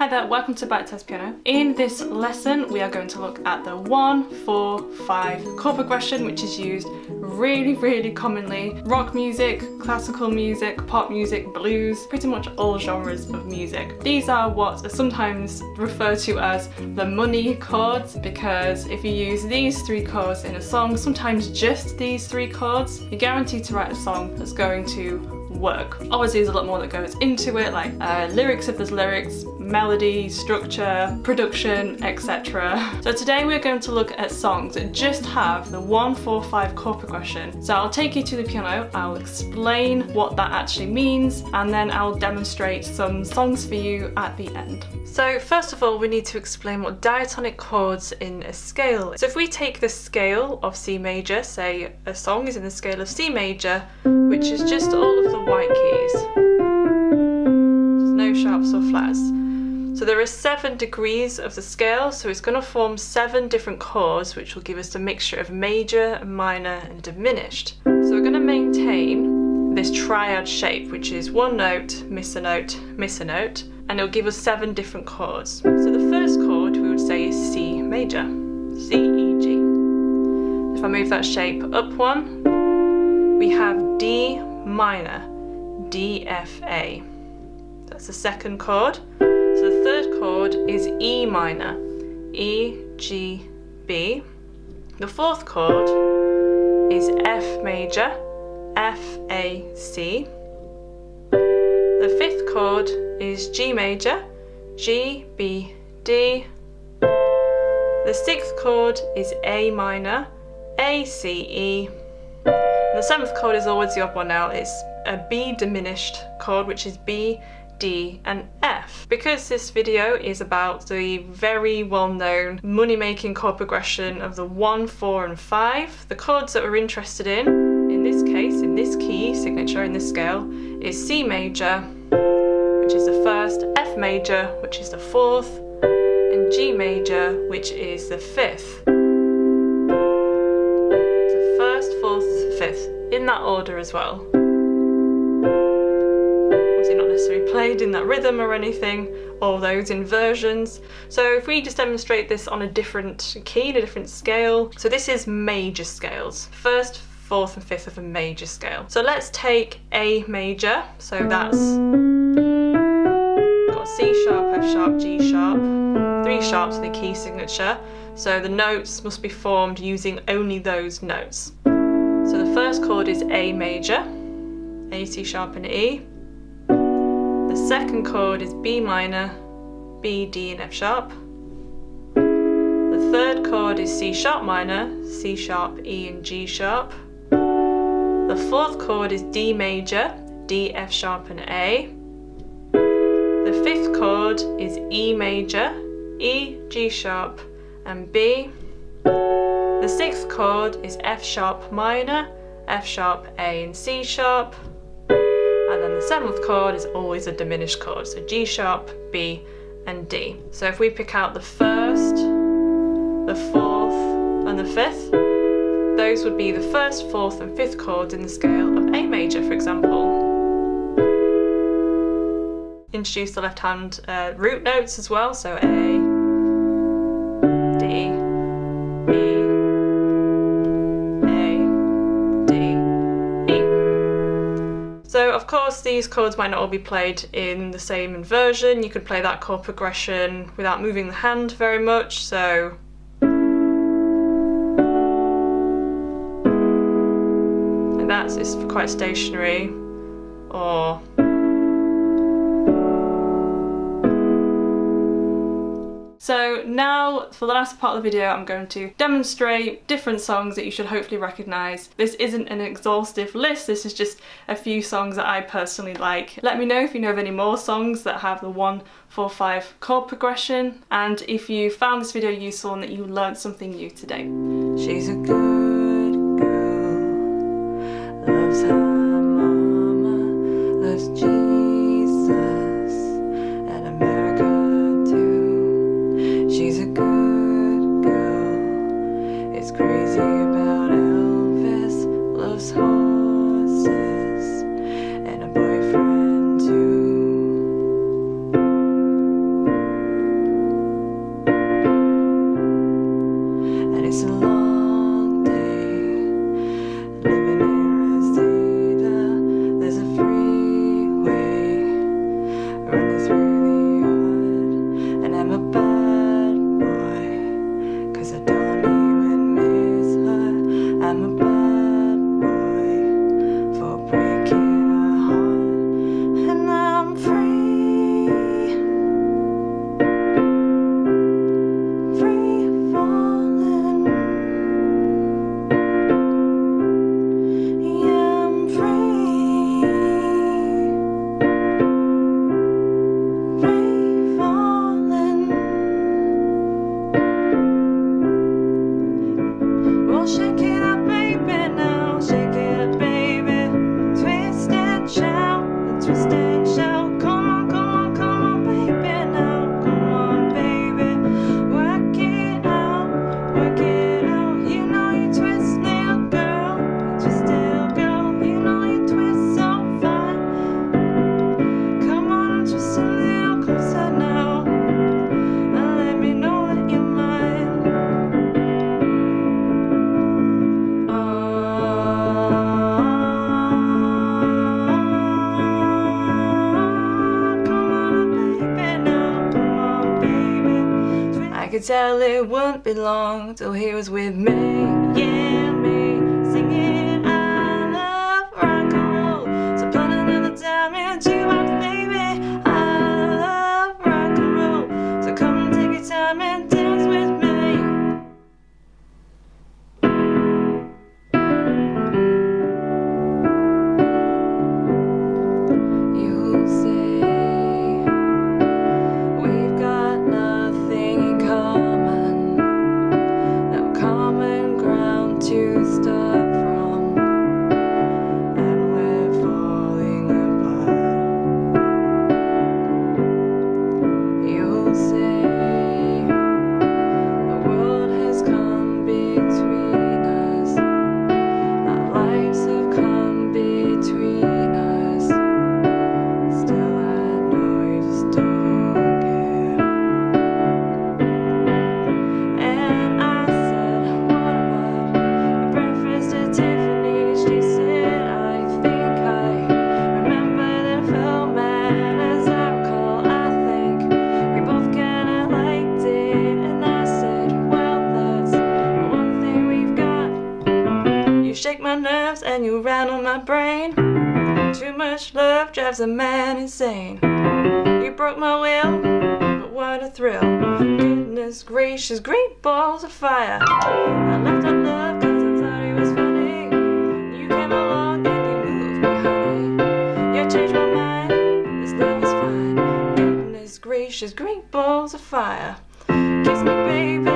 Hi there, welcome to Bitesize Piano. In this lesson we are going to look at the 1-4-5 chord progression, which is used really commonly. Rock music, classical music, pop music, blues, pretty much all genres of music. These are what are sometimes referred to as the money chords, because if you use these three chords in a song, sometimes just these three chords, you're guaranteed to write a song that's going to work. Obviously there's a lot more that goes into it, like lyrics if there's lyrics, melody, structure, production, etc. So today we're going to look at songs that just have the 1-4-5 chord progression. So I'll take you to the piano, I'll explain what that actually means, and then I'll demonstrate some songs for you at the end. So first of all, we need to explain what diatonic chords in a scale is. So if we take the scale of C major, say a song is in the scale of C major, which is just all of the white keys. There's no sharps or flats. So there are 7 degrees of the scale, so it's going to form 7 different chords, which will give us a mixture of major, minor and diminished. So we're going to maintain this triad shape, which is one note, miss a note, miss a note, and it'll give us 7 different chords. So the first chord we would say is C major, C, E, G. If I move that shape up one, we have D minor, D, F, A. That's the second chord. So the third chord is E minor, E, G, B. The fourth chord is F major, F, A, C. The fifth chord is G major, G, B, D. The sixth chord is A minor, A, C, E. And the 7th chord is always the odd one out. It's a B diminished chord, which is B, D and F. Because this video is about the very well-known money-making chord progression of the 1, 4 and 5, the chords that we're interested in this case, in this key signature, in this scale, is C major, which is the first, F major, which is the 4th, and G major, which is the 5th. So 1st, 4th, 5th, in that order as well. Not necessarily played in that rhythm or anything, all those inversions. So if we just demonstrate this on a different key, in a different scale, so this is major scales, 1st, 4th and 5th of a major scale. So let's take A major, so that's got C sharp, F sharp, G sharp, 3 sharps in the key signature, so the notes must be formed using only those notes. So the first chord is A major, A, C sharp and E. The second chord is B minor, B, D and F sharp. The third chord is C sharp minor, C sharp, E and G sharp. The fourth chord is D major, D, F sharp and A. The fifth chord is E major, E, G sharp and B. The sixth chord is F sharp minor, F sharp, A and C sharp. And then the 7th chord is always a diminished chord, so G sharp, B and D. So if we pick out the 1st, the 4th and the 5th, those would be the 1st, 4th and 5th chords in the scale of A major, for example. Introduce the left hand root notes as well, so A, D, E, So of course these chords might not all be played in the same inversion. You could play that chord progression without moving the hand very much, so and that's it's quite stationary, or so now for the last part of the video I'm going to demonstrate different songs that you should hopefully recognise. This isn't an exhaustive list, this is just a few songs that I personally like. Let me know if you know of any more songs that have the 1-4-5 chord progression, and if you found this video useful and that you learned something new today. She's a good girl, loves her mama, loves Jesus and America. She's a good girl, is crazy about Elvis, loves horses, and a boyfriend too. could tell it wouldn't be long till he was with me. Yeah, me singing I love rock and roll. So put another time into my baby. I love rock and roll. So come and take your time and dance with me. You say we've got nothing in common, no common ground to start from, and we're falling apart. You say the world has come between us, our lives have come between us. Still I know you just don't care. And I said, what about a breakfast at Tiffany's? She said, I think I remember the film, and as I recall, I think we both kinda liked it. And I said, well, that's the one thing we've got. You shake my nerves and you rattle my brain. Too much love drives a man insane. You broke my will, but what a thrill. Goodness gracious, great balls of fire. I left out love cause I thought it was funny. You came along and you moved me, honey. You changed my mind, this love is fine. Goodness gracious, great balls of fire. Kiss me, baby.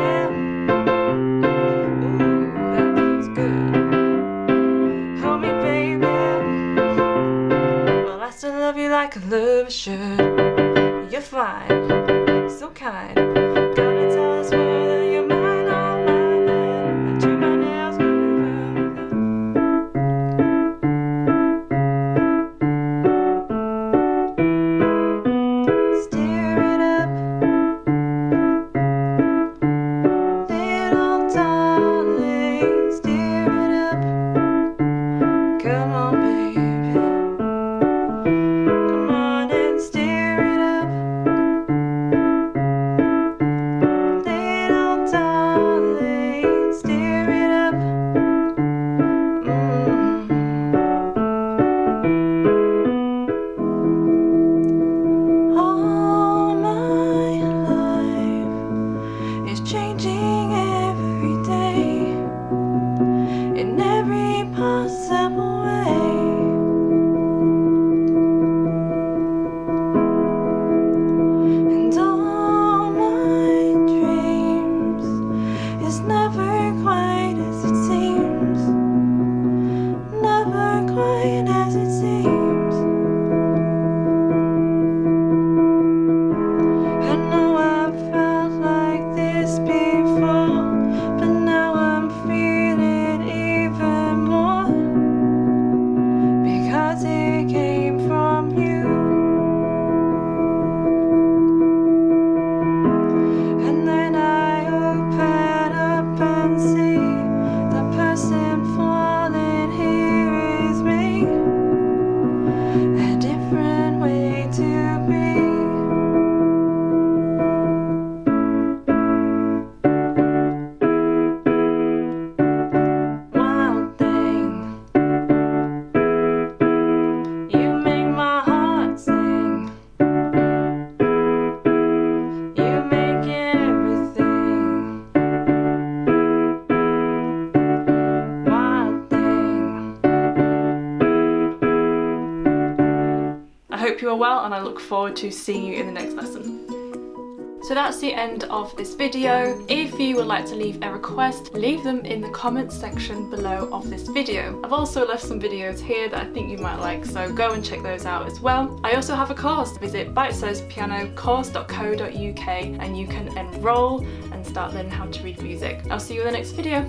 Ooh, that feels good. Hold me, baby. Well, I still love you like a lover should. You're fine, so kind. Gotta tell us whether you're mine or mine. I trim my nails, stir it up, little darling, stir it up. Come on, baby. Come on and stir it up. Little darling, stir it up. All my life is changing every day, in every possible way. And all my dreams is never quite as it seems, never quite as it seems. I know I've felt like this before, but now I'm feeling even more, because it came from you. And then I open up and see the person falling here is me, a different way to be. Wild thing, you make my heart sing. You make everything. Wild thing. I hope you are well, and I look forward to seeing you in the next lesson. So that's the end of this video. If you would like to leave a request, leave them in the comments section below of this video. I've also left some videos here that I think you might like, so go and check those out as well. I also have a course. Visit Bitesize Piano Course BOOK and you can enroll and start learning how to read music. I'll see you in the next video.